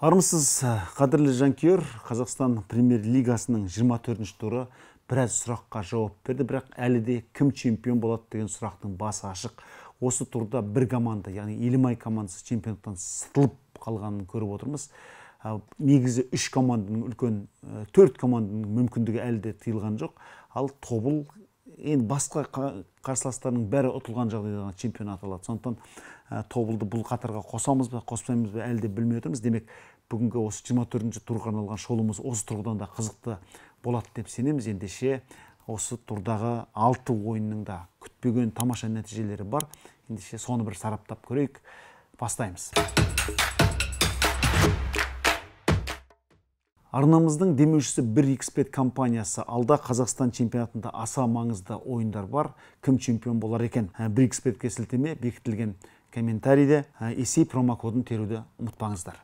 Армысыз, қадірлі жанкүйер, Қазақстан Премьер-лигасының 24-ші туры біраз сұраққа жауап берді, бірақ әлі де кім чемпион болады деген сұрақтың басы ашық. Осы турда бір команда, яғни Елімай командасы чемпиондықтан сытылып қалғанын көріп отырмыз. Негізі 3 команданың үлкен 4 команданың мүмкіндігі әлі де тыйылған жоқ. Ал Тобыл енді басқа қарсыластарының бәрі ұтылған жағдайда чемпион аталады. Сондықтан Тобылды бұл қатарға қосамыз ба, қоспаймыз ба әлі де білмей отырмыз. Демек, бүгінгі осы 24-ші турға арналған шолумыз осы тұрғыдан да қызықты болады деп сенеміз. Ендеше осы турдағы 6 ойынның да күтпеген тамаша нәтижелері бар. Ендеше соны бір сараптап көрейік. Бастаймыз. Арнамыздың демеушісі 1xBet компаниясы алда Қазақстан чемпионатында аса маңызды ойындар бар. Кім чемпион болар екен? 1xBetке сілтеме бекітілген комментарийде есей промокодын теруді ұмытпаңыздар.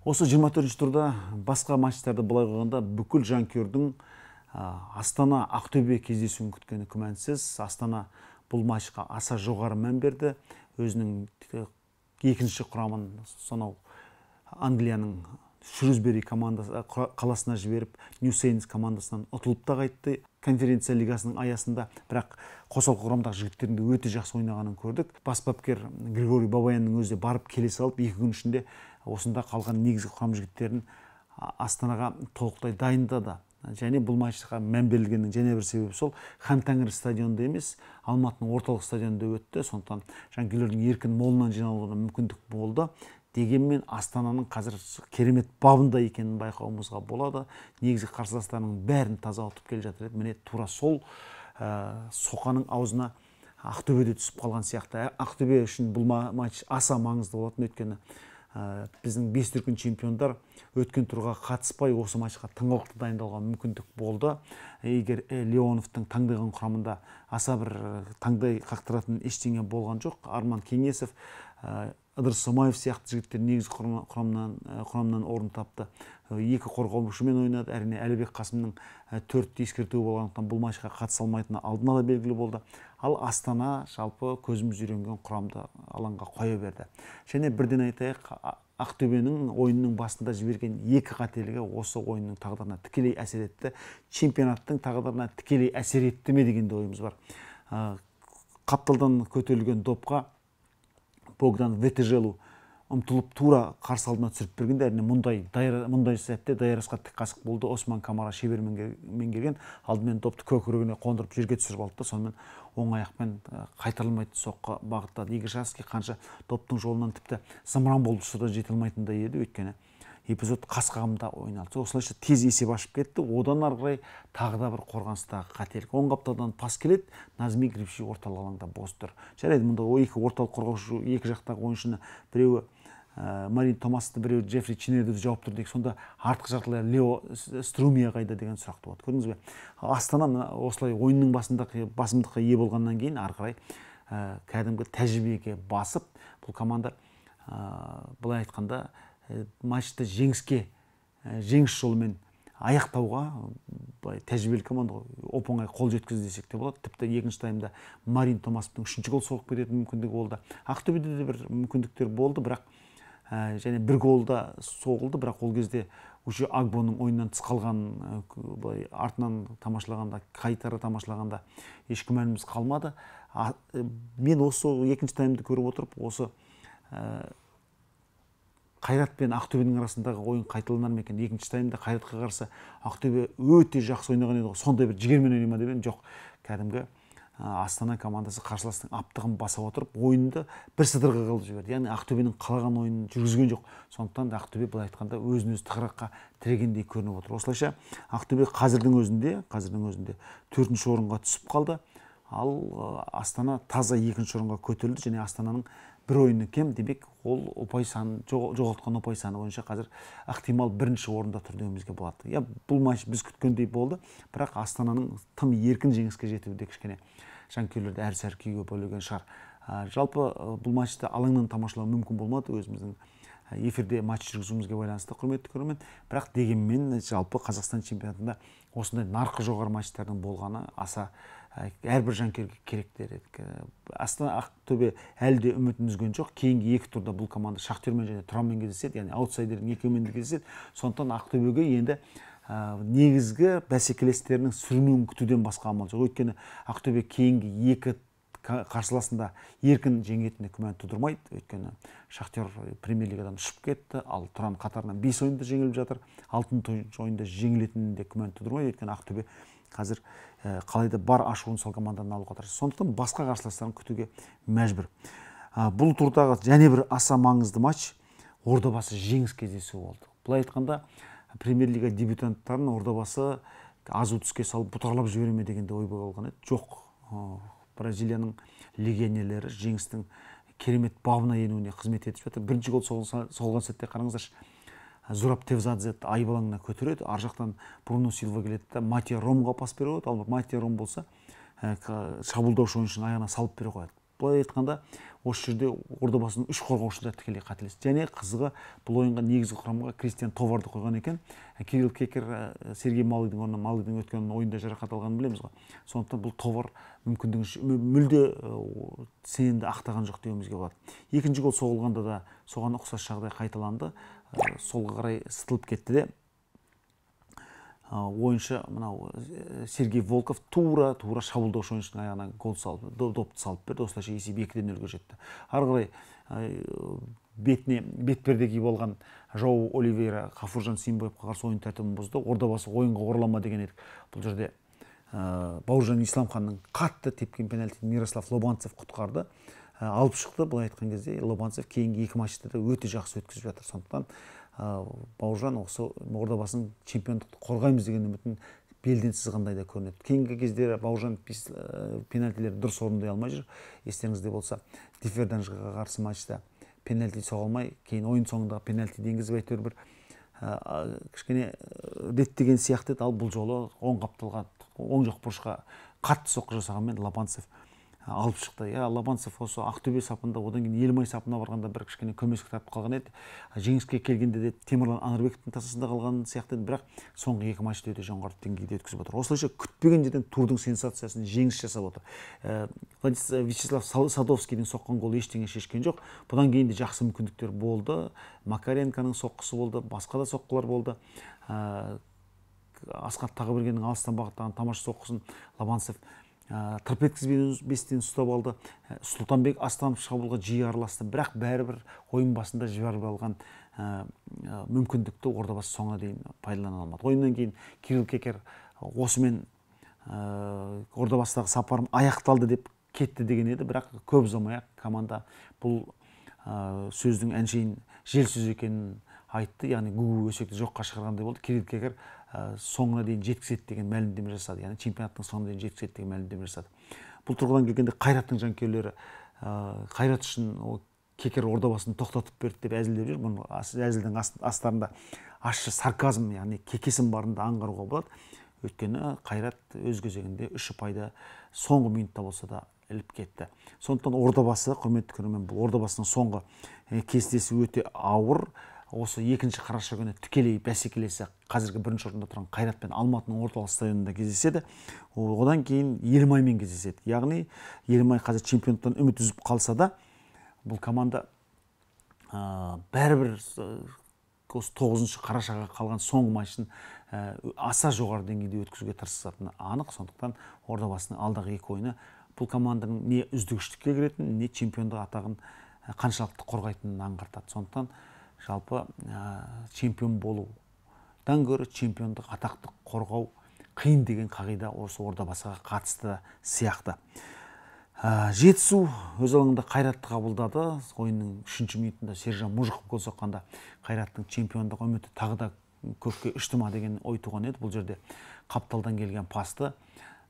Осы 24-ші турда басқа матчтарды былай қойғанда бүкіл жанкүйердің Астана Ақтөбе кездесуін күткені күмәнсіз. Астана бұл матчқа аса жоғары мән берді. Өзінің екінші құрамын сонау Англияның Шрусбери қаласына жіберіп, Нью Сейнс командасынан ұтылып та қайтты. Конференция лигасының аясында, бірақ қосалқы құрамдағы жігіттердің өте жақсы ойнағанын көрдік. Бас бапкер Григорий Бабаянның өзі барып келе салып, 2 күн ішінде осында қалған негізгі құрам жігіттерін Астанаға толықтай дайындады. Және бұл матчқа мән берілгеннің және бір себебі сол Хан Тәңір стадионында емес, Алматының орталық стадионында өтті. Сондықтан жанкүйерлердің еркін молынан жиналуына мүмкіндік болды. Дегенмен Астананың қазір керемет бабында екенін байқауымызға болады. Негізгі қарсыластарының бәрін таза ұтып келе жатыр еді. Міне тура сол соқаның аузына Ақтөбеде түсіп қалған сияқты. Ақтөбе үшін бұл матч аса маңызды болатын, өйткені біздің 5 дүркін чемпиондар өткен турға қатыспай осы матчқа тыңғылықты дайындалған мүмкіндік болды. Егер Леоновтың таңдаған құрамында аса бір таңдай қақтыратын ештеңе болған жоқ. Арман Кеңесов, Ыдырыс Сомаев сияқты жігіттер негізгі құрамнан орын тапты. 2 қорғаушымен ойнады. Әрине Әлібек Қасымның 4 ескертуі болғандықтан бұл матчқа қатыса алмайтыны алдын ала белгілі болды. Ал Астана жалпы көзіміз үйренген құрамды алаңға қоя берді. Және бірден айтайық, Ақтөбенің ойынның басында жіберген 2 қателігі осы ойынның тағдырына тікелей әсер етті. Чемпионаттың тағдырына тікелей әсер етті ме деген де ойымыз бар. Қапталдан көтерілген допқа Богдан Ветежелу ұмтылып тура қарсы алдына түсіріп бергенде, әрине мұндай сәтте дайырасқа тік қасық болды. Осман Камара шебер меңгерген, алдымен допты көкірегіне қондырып жерге түсіріп алды. Сонымен оң аяқпен қайтарылмайтын соққы бағыттады. Игорь қанша доптың жолынан тіпті зымыран болып да жете алмайтындай еді, өйткені эпизод қасқағымда ойналды. Осылайша тез есеп ашып кетті. Одан ары қарай тағы да бір қорғаныстағы қателік. Оң қапталдан пас келеді, Назми Грипши орталық алаңда бос тұр. Жарайды, мұнда 2 орталық қорғаушы, 2 жақтағы ойыншыны, біреуі Марин Томасты, біреуі Джеффри Чинерді жауап тұр дейік. Сонда артқы жартылар Лео Струмия қайда деген сұрақ туады. Көрдіңіз бе? Астана осылай ойынның басымдыққа ие болғаннан кейін ары қарай кәдімгі тәжірибеге басып, бұл команда былай айтқанда матчты жеңіс жолымен аяқтауға тәжірибелі команда оп-оңай қол жеткізді десек те болады. Тіпті екінші таймда Марин Томастың 3-ші гол соғып кететін мүмкіндігі болды. Ақтөбеде де бір мүмкіндіктер болды, бірақ және бір голда соғылды, бірақ ол кезде уже Агбоның ойыннан тыс қалған, артынан тамашалағанда, қайтара тамашалағанда еш күмәніміз қалмады. Мен осы екінші таймды көріп отырып, осы Қайрат пен Ақтөбенің арасындағы ойын қайталанар ма екен? Екінші таймда Қайратқа қарсы Ақтөбе өте жақсы ойнаған еді. Сондай бір жігермен ойнама деп едім. Жоқ, кәдімгі Астана командасы қарсыластың аптығын баса отырып, ойынды бір сыдырғы қылып жіберді. Яғни Ақтөбенің қалаған ойынын жүргізген жоқ. Сондықтан да Ақтөбе былай айтқанда өзін-өзі тығырыққа тірегендей көрініп отыр. Осылайша Ақтөбе қазірдің өзінде 4-ші орынға түсіп қалды. Ал Астана таза 2-ші орынға көтерілді, және Астананың бір ойыны кем, демек ол жоғалтқан ұпай саны бойынша қазір ықтимал 1-ші орында тұр деуімізге болады. Бұл матч біз күткендей болды, бірақ Астананың тым еркін жеңіске жетуі кішкене жанкүйерлерді әр-сәр күйге бөлеген шығар. Жалпы бұл матчты алаңнан тамашалау мүмкін болмады. Өзіміздің эфирде матч жүргізуімізге байланысты, құрметті көрермен. Бірақ дегенмен жалпы Қазақстан чемпионатында осындай нарқы жоғары матчтардың болғаны аса әрбір жанкүйерге керек дер едік. Астана Ақтөбе әлі де үмітін үзген жоқ. Кейінгі екі турда бұл команда Шахтермен және Тұранмен кездеседі, яғни аутсайдердің екеуімен де кездеседі. Сондықтан Ақтөбеге енді негізгі бәсекелестерінің сүрінуін күтуден басқа амал жоқ. Өйткені Ақтөбе кейінгі екі қарсыласында еркін жеңетініне күмән тудырмайды. Өйткені Шахтер премьер-лигадан ұшып кетті, ал Тұран қатарынан 5 ойында жеңіліп жатыр. 6 ойында жеңілетініне күмән тудырмайды. Өйткені Ақтөбе қазір қалайда бар ашуын сол командадан алуға тырысады. Сондықтан басқа қарсыластарын күтуге мәжбүр. Бұл турдағы және бір аса маңызды матч Ордабасы жеңіс кездесуі болды. Былай айтқанда премьер-лига дебютанттарын Ордабасы азу түске салып бұтарлап жібере ме дегенде ой болған еді. Жоқ. Бразилияның легионерлері жеңістің керемет бабына енуіне қызмет етіп жатыр. Бірінші гол соғылған сәтте қараңыздаршы, Зураб Тевзадзе айбалаңына көтереді, ар жақтан Бруно Силва келеді де Матия Ромға пас беріп қояды. Ал Матия Ром болса шабуылдаушы ойыншының аяғына салып бере қояды. Былай айтқанда осы жерде Ордабасының 3 қорғаушы да тікелей қателесті. Және қызығы бұл ойынға негізгі құрамға Кристиан Товарды қойған екен. Кирилл Кекер Сергей Малыйдың орнына Малыйдың өткен ойында жарақат алғанын білеміз ғой. Сондықтан бұл Товар мүмкіндігінше мүлде сенімді ақтаған жоқ деуімізге болады. Екінші гол соғылғанда да соған ұқсас жағдай қайталанды. Солға қарай сытылып кетті де ойыншы мынау Сергей Волков тура шабуылдаушы ойыншының аяғына гол салып, допты салып берді. Осылайша есеп 2-0-ге жетті. Ары қарай бетперде киіп алған Жоу Оливейра Ғафуржан Симбаевқа қарсы ойын тәртібін бұзды. Ордабасы ойынға оралама деген едік. Бұл жерде Бауыржан Исламханның қатты тепкен пенальтиді Мирослав Лобанцев құтқарды. Алып шықты. Былай айтқан кезде Лобанцев кейінгі 2 матчта да өте жақсы өткізіп жатыр. Сондықтан Бауыржан осы Ордабасының чемпиондықты қорғаймыз деген үмітін белден сызғандай да көрінеді. Кейінгі кездері Бауыржан пенальтилерді дұрыс орындай алмай жүр. Естеріңізде болса, Дифферданжға қарсы матчта пенальти соға алмай, кейін ойын соңындағы пенальти енгізіп әйтеуір бір кішкене реттеген сияқты еді. Ал бұл жолы оң қапталға, оң жақ бұрышқа қатты соққы жасағанмен Лобанцев алып шықты. Лобанцев осы Ақтөбе сапында, одан кейін Елмай сапына барғанда бір кішкене көмескі тартып қалған еді. Жеңіске келгенде де Темірлан Анарбековтың тасасында қалған сияқты еді, бірақ соңғы 2 матчта өте жоғары деңгейде өткізіп отыр. Осылайша күтпеген жерден турдың сенсациясын жеңіс жасап отыр. Вячеслав Садовскийдің соққан голы ештеңе шешкен жоқ. Бұдан кейін де жақсы мүмкіндіктер болды. Макаренконың соққысы болды, басқа да соққылар болды. Асқат Тағыбергеннің алыстан бағыттаған тамаша соққысын Лобанцев тырп еткізбестен ұстап алды. Сұлтанбек Астанов шабуылға жиі араласты, бірақ бәрібір ойын басында жіберіп алған мүмкіндікті Ордабасы соңына дейін пайдалана алмады. Ойыннан кейін Кирилл Кекер осымен Ордабасыдағы сапарым аяқталды деп кетті деген еді, бірақ көп ұзамай команда бұл сөздің әншейін жел сөз екенін айтты, яғни гу өсекті жоққа шығарғандай болды. Кирилл Кекер соңына дейін жеткізеді деген мәлімдеме жасады, яғни чемпионаттың соңына дейін жеткізеді деген мәлімдеме жасады. Бұл тұрғыдан келгенде Қайраттың жанкүйерлері Қайрат үшін Кекер Ордабасын тоқтатып берді деп әзілдеп жүр. Бұл әзілдің астарында ащы сарказм, яғни кекесін барында аңғаруға болады. Өйткені Қайрат өз кезегінде 3 ұпайды соңғы минутта болса да іліп кетті. Сондықтан Ордабасы, құрметті көрермен, бұл Ордабасының соңғы кестесі өте ауыр. Осы 2 қараша күні тікелей бәсекелесі қазіргі 1-ші орында тұрған Қайрат пен Алматының орталық стадионында кездеседі. Одан кейін Елмаймен кездеседі. Яғни Елмай қазір чемпиондықтан үміт үзіп қалса да, бұл команда бәрібір осы 9-ші қарашаға қалған соңғы матчын аса жоғары деңгейде өткізуге тырысатыны анық. Сондықтан Ордабасының алдағы 2 ойыны бұл команданың не үздігіштікке кіретінін, не чемпиондық атағын қаншалықты қорғайтынын аңғартады. Сондықтан жалпы чемпион болудан гөрі чемпиондық атақты қорғау қиын деген қағида осы Ордабасыға қатысты сияқты. Жетісу өз алаңында Қайратты қабылдады. Ойынның 3-ші минутында Сержан Мұжықов гол соққанда Қайраттың чемпиондық үміті тағы да көкке ұшты ма деген ой туған еді. Бұл жерде қапталдан келген пасты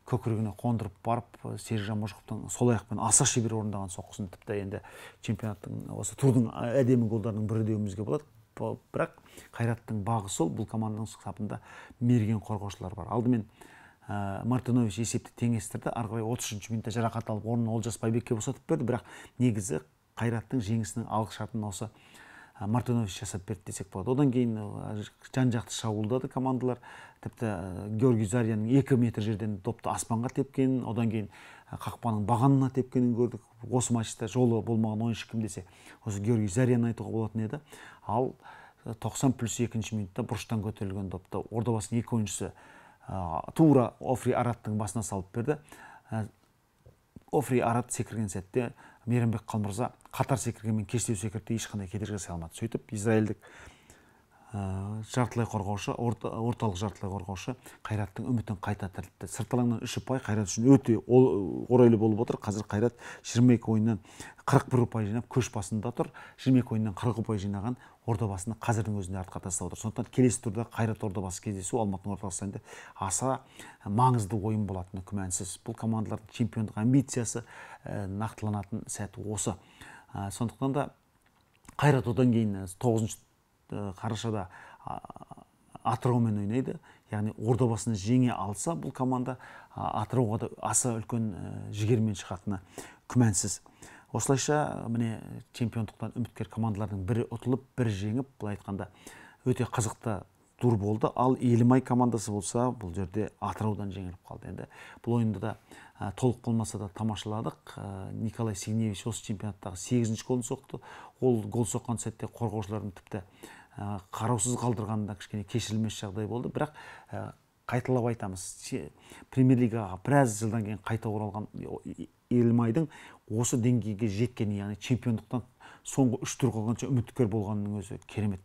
көкірегіне қондырып барып, Сержан Мұжықовтың сол аяқпен аса шебер орындаған соққысын тіпті енді чемпионаттың осы турдың әдемі голдарының бірі деуімізге болады. Бірақ Қайраттың бағы сол, бұл команданың сапында мерген қорғаушылар бар. Алдымен Мартинович есепті теңестірді. Ары қарай 30-ші минутта жарақат алып, орнын Олжас Байбекке босатып берді, бірақ негізі Қайраттың жеңісінің алғышартын осы Мартинович жасап берді десек болады. Одан кейін жан жақты шабуылдады командалар. Тіпті Георгий Заряның 2 метр жерден допты аспанға тепкенін, одан кейін қақпаның бағанына тепкенін көрдік. Осы матчта жолы болмаған ойыншы кім десе, осы Георгий Заряны айтуға болатын еді. Ал 90+2 минутта бұрыштан көтерілген допты Ордабасының 2 ойыншысы тура Офри Араттың басына салып берді. Офри Арат секірген сәтте Мейрамбек Қалмырза қатар секіргенмен кештеу секірді, ешқандай кедергі жасай алмады. Сөйтіп израильдік жартылай қорғаушы, орталық жартылай қорғаушы Қайраттың үмітін қайта тірілтті. Сырт алаңнан 3 ұпай Қайрат үшін өте орайлы болып отыр. Қазір Қайрат 22 ойыннан 41 ұпай жинап көш басында тұр. 22 ойыннан 40 ұпай жинаған Ордабасыны қазірдің өзінде артқа тастап отыр. Сондықтан келесі турда Қайрат Ордабасы кездесу Алматының орталық стадионында аса маңызды ойын болатыны күмәнсіз. Бұл командалардың чемпиондық амбициясы нақтыланатын сәт осы. Сондықтан да Қайрат одан кейін 9 қарашада Атыраумен ойнайды. Яғни Ордабасыны жеңе алса, бұл команда Атырауға да аса үлкен жігермен шығатыны күмәнсіз. Осылайша міне чемпиондықтан үміткер командалардың бірі ұтылып, бірі жеңіп, бұл айтқанда өте қызықты тур болды. Ал Елімай командасы болса, бұл жерде Атыраудан жеңіліп қалды. Енді бұл ойында да толық болмаса да тамашаладық. Николай Сигневич осы чемпионаттағы 8-ші голын соқты. Ол гол соққан сәтте қорғаушылардың тіпті қараусыз қалдырғанда кішкене кешірілмес жағдай болды. Бірақ қайталап айтамыз, премьер-лигаға біраз жылдан кейін қайта оралған Елімайдың осы деңгейге жеткен, яғни чемпиондықтан соңғы 3 тур қалғанша үміткер болғанның өзі керемет.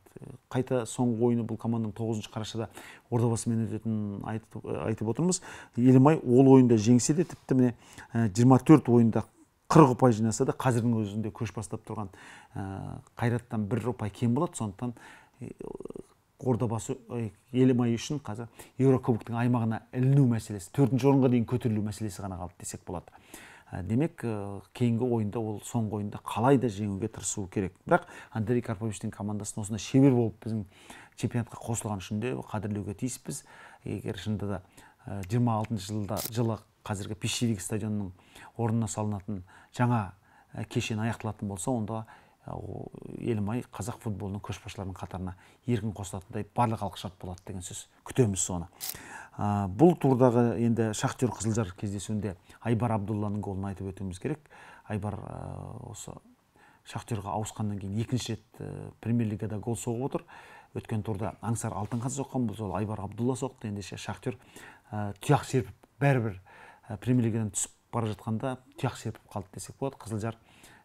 Қайта соңғы ойыны бұл команданың 9 қарашада Ордабасымен өтетінін айтып отырмыз. Елімай ол ойында жеңсе де тіпті міне 24 ойында 40 ұпай жинаса да қазірдің өзінде көш бастап тұрған Қайраттан 1 ұпай кем болады. Сондықтан Ордабасы Елімай үшін қазір Еурокубоктың аймағына іліну мәселесі, 4-ші орынға дейін көтерілу мәселесі ғана қалды десек болады. Демек, кейінгі ойында ол соңғы ойында қалай да жеңуге тырысуы керек. Бірақ Андрей Карповичтің командасын осында шебер болып біздің чемпионатқа қосылған үшін де қадірлеуге тиіспіз. Егер шынында да 26 жылы қазіргі Пищевик стадионының орнына салынатын жаңа кешен аяқталатын болса, онда Елімай қазақ футболының көшбасшыларының қатарына еркін қосылатындай барлық алғышарт болады деген сөз. Күтеміз соны. Бұл турдағы енді Шахтер Қызылжар кездесуінде Айбар Абдулланың голын айтып өтуіміз керек. Айбар осы Шахтерға ауысқаннан кейін екінші рет премьер-лигада гол соғып отыр. Өткен турда Аңсар Алтынқазы соққан, бұл жолы Айбар Абдулла соқты. Ендеше Шахтер тұяқ серпіп, бәрібір премьер-лигадан түсіп бара жатқанда тұяқ серпіп қалды десек болады. Қызылжар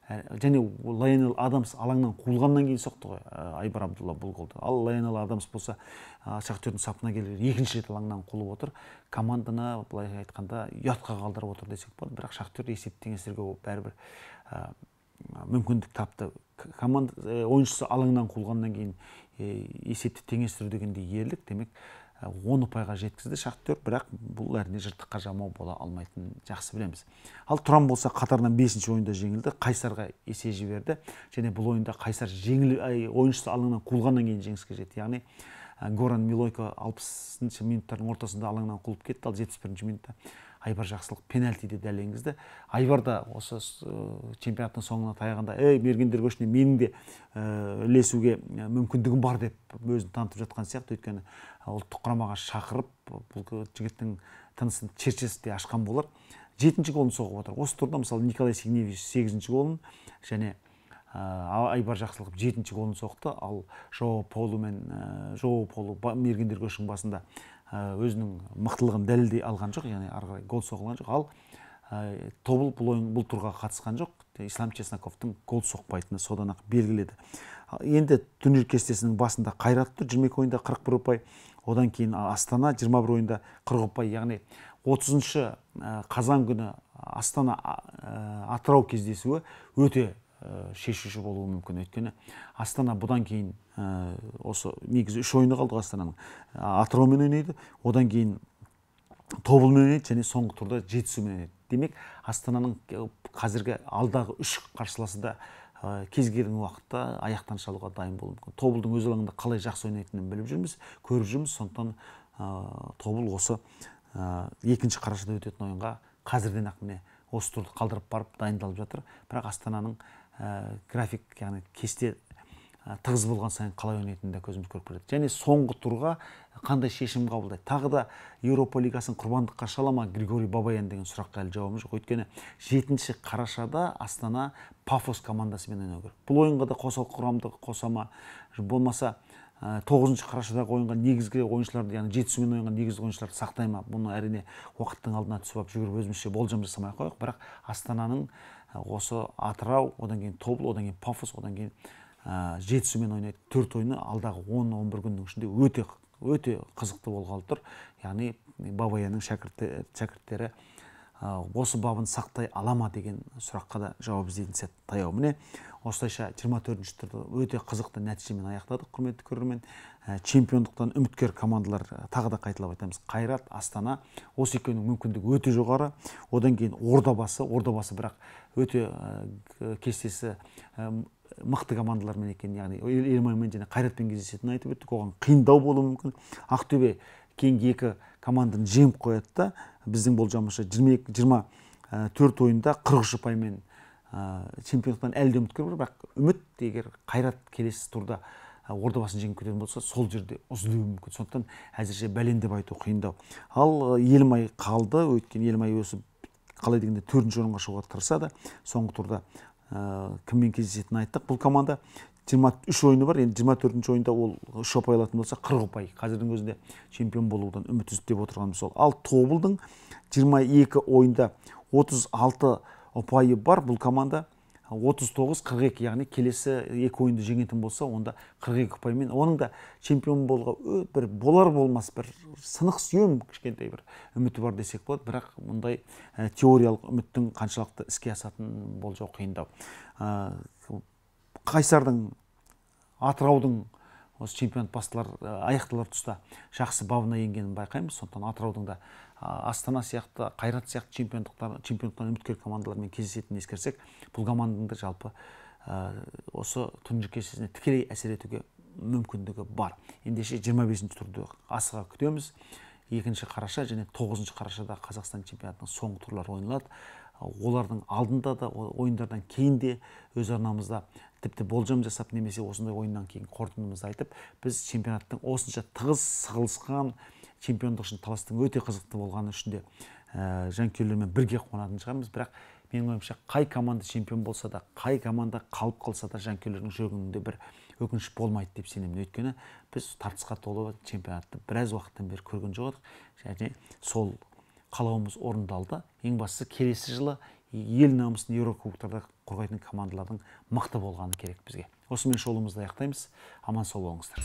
және Лайонел Адамс алаңнан қуылғаннан кейін соқты ғой Айбар Абдулла бұл голды. Ал Лайонел Адамс болса Шахтердің сапына келіп екінші рет алаңнан қуылып отыр. Команданы былай айтқанда ұятқа қалдырып отыр десек болады. Бірақ Шахтер есеп теңестіруге бәрібір мүмкіндік тапты. Команда ойыншысы алаңнан қуылғаннан кейін есепті теңестіру дегенде ерлік, демек 10 ұпайға жеткізді Шахтер, бірақ бұл әрине жыртыққа жамау бола алмайтынын жақсы білеміз. Ал Тұран болса қатарынан 5-ші ойында жеңілді, Қайсарға есе жіберді. Және бұл ойында Қайсар ойыншысы алаңнан қуылғаннан кейін жеңіске жетті. Яғни Горан Милойко 60-ші минуттардың ортасында алаңнан қуылып кетті, ал 71-ші минутта Айбар Жақсылық пенальтиде дәл енгізді. Айбар да осы чемпионаттың соңына таяғанда, мергендер көшіне менің де ілесуге мүмкіндігім бар деп өзін танытып жатқан сияқты. Өйткені ұлттық құрамаға шақырып, бұл жігіттің тынысын черчесінде ашқан болар. 7-ші голын соғып отыр. Осы турда мысалы Николай Сигневич 8-ші голын және Айбар Жақсылық 7-ші голын соқты. Ал Жоу Полу мергендер көшінің басында өзінің мықтылығын дәлелдей алған жоқ, яғни арғай гол соғылған жоқ. Ал Тобыл бұл турға қатысқан жоқ. Ислам Чесноковтың гол соқпайтыны содан ақ белгіледі. Енді турнир кестесінің басында Қайрат тұр, 22 ойында 41 ұпай, одан кейін Астана 21 ойында 40 ұпай, яғни 30-шы қазан күні Астана Атырау кездесуі өте шешуші болуы мүмкін. Өйткені Астана бұдан кейін осы негізі 3 ойыны қалды Астананың. Атыраумен ойнайды, одан кейін Тобылмен ойнайды және соңғы турда Жетісумен ойнайды. Демек, Астананың қазіргі алдағы 3 қарсыласы да кез келген уақытта аяқтан шалуға дайын болуы мүмкін. Тобылдың өз алаңында қалай жақсы ойнайтынын біліп жүрміз, көріп жүрміз. Сондықтан Тобыл осы 2-ші қарашада өтетін ойынға қазірден ақ міне осы турды қалдырып барып дайындалып жатыр. Бірақ Астананың график, яғни кесте тығыз болған сайын қалай ойнайтынын да көзіміз көріп келеді. Және соңғы турға қандай шешім қабылдайды. Тағы да Еуропа лигасын құрбандыққа шала ма Григорий Бабаян деген сұраққа әлі жауабымыз жоқ. Өйткені 7 қарашада Астана Пафос командасымен ойнау керек. Бұл ойынға да қосалқы құрамды қосама, болмаса 9 қарашадағы ойынға негізгі ойыншыларды, яғни жетісумен ойынға негізгі ойыншыларды сақтай ма? Бұны әрине уақыттың алдына түсіп алып жүгіріп өзімізше болжам жасамай ақ қояйық. Бірақ Астананың осы Атырау, одан кейін Тобыл, одан кейін Пафос, одан кейін жетісумен ойнайды. 4 ойыны алдағы 10-11 күннің ішінде өте қызықты болғалы тұр. Яғни Бабаянның шәкірттері осы бабын сақтай ала ма деген сұраққа да жауап іздейтін сәт таяу. Міне осылайша 24-ші турды өте қызықты нәтижемен аяқтадық, құрметті көрермен. Чемпиондықтан үміткер командалар тағы да қайталап айтамыз. Қайрат, Астана, осы екеуінің мүмкіндігі өте жоғары. Одан кейін Ордабасы бірақ өте кестесі мықты командалармен екен, яғни Елмаймен және Қайратпен кездесетінін айтып өттік. Оған қиындау болуы мүмкін. Ақтөбе кейінгі екі команданы жеңіп қояды да, біздің болжамымызша 24 ойында 43 ұпаймен чемпиондықтан әлі де үміткер бар. Бірақ үміт егер Қайрат келесі турда Ордабасын жеңіп кететін болса, сол жерде үзілуі мүмкін. Сондықтан әзірше бәлен деп айту қиындау. Ал Елмай қалды. Өйткені Елмай өсіп қалай дегенде 4-ші орынға шығуға тырысады. Соңғы турда кіммен кездесетінін айттық. Бұл команда 23 ойыны бар. Енді 24-ші ойында ол 3 ұпай алатын болса 40 ұпай. Қазірдің өзінде чемпион болудан үміт үзіп деп отырғанымыз сол. Ал Тобылдың 22 ойында 36 ұпайы бар. Бұл команда 39-42, яғни келесі 2 ойынды жеңетін болса, онда 42 ұпаймен. Оның да чемпион болар болмас бір сынық сүйем кішкентай бір үміті бар десек болады. Бірақ мұндай теориялық үміттің қаншалықты іске асатын болжау қиындау. Қайсардың, Атыраудың осы чемпионат бастылар аяқталар тұста жақсы бабына енгенін байқаймыз. Сондықтан Атыраудың да Астана сияқты, Қайрат сияқты чемпионаттан үміткер командалармен кездесетінін ескерсек, бұл команданың да жалпы осы турнир кестесіне тікелей әсер етуге мүмкіндігі бар. Ендеше 25-ші турды асыға күтеміз. 2 қараша және 9 қарашада Қазақстан чемпионатының соңғы турлары ойналады. Олардың алдында да, ойындардан кейін де өз арнамызда тіпті болжам жасап, немесе осындай ойыннан кейін қорытындымызды айтып, біз чемпионаттың осынша тығыз сығылысқан, чемпиондық үшін таластың өте қызықты болғаны үшін де жанкүйерлермен бірге қуанатын шығармыз. Бірақ менің ойымша, қай команда чемпион болса да, қай команда қалып қалса да жанкүйерлердің жүрегінде бір өкініш болмайды деп сенемін. Өйткені біз тартысқа толы чемпионатты біраз уақыттан бері көрген жоқ едік. Және сол қалауымыз орындалды. Ең бастысы келесі жылы ел намысын Еурокубоктарда қорғайтын командалардың мықты болғаны керек бізге. Осымен шолуымызды аяқтаймыз. Аман сау болыңыздар.